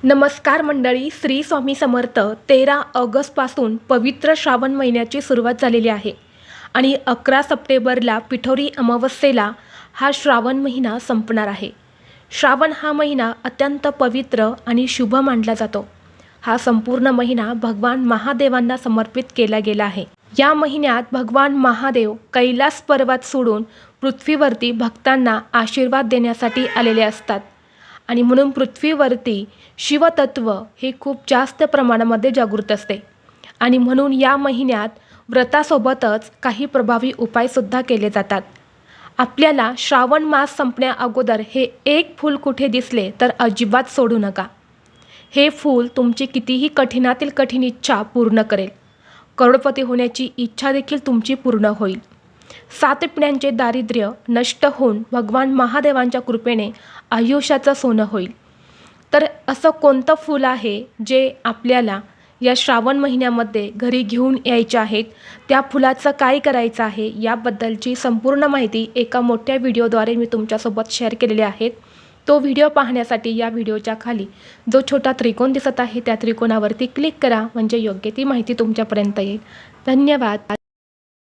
नमस्कार मंडळी, श्री स्वामी समर्थ. 13 ऑगस्टपासून पवित्र श्रावण महिन्याची सुरुवात झालेली आहे आणि 11 सप्टेंबरला पिठोरी अमावस्येला हा श्रावण महिना संपणार आहे. श्रावण हा महिना अत्यंत पवित्र आणि शुभ मानला जातो. हा संपूर्ण महिना भगवान महादेवांना समर्पित केला गेला आहे. या महिन्यात भगवान महादेव कैलास पर्वत सोडून पृथ्वीवरती भक्तांना आशीर्वाद देण्यासाठी आलेले असतात आणि म्हणून पृथ्वीवरती शिवतत्व हे खूप जास्त प्रमाणामध्ये जागृत असते आणि म्हणून या महिन्यात व्रतासोबतच काही प्रभावी उपायसुद्धा केले जातात. आपल्याला श्रावण मास संपण्या अगोदर हे एक फूल कुठे दिसले तर अजिबात सोडू नका. हे फूल तुमची कितीही कठीणातील कठीण इच्छा पूर्ण करेल. करोडपती होण्याची इच्छा देखील तुमची पूर्ण होईल. 7 पिढ्यांचे दारिद्र्य नष्ट होऊन भगवान महादेवांच्या कृपेने आयुष्याचं सोनं होईल. तर असं कोणतं फूल आहे जे आपल्याला या श्रावण महिन्यामध्ये घरी घेऊन यायचे आहेत, त्या फुलाचं काय करायचं आहे याबद्दलची संपूर्ण माहिती एका मोठ्या व्हिडिओद्वारे मी तुमच्यासोबत शेअर केलेली आहे. तो व्हिडिओ पाहण्यासाठी या व्हिडिओच्या खाली जो छोटा त्रिकोण दिसत आहे त्या त्रिकोणावरती क्लिक करा, म्हणजे योग्य ती माहिती तुमच्यापर्यंत येईल. धन्यवाद.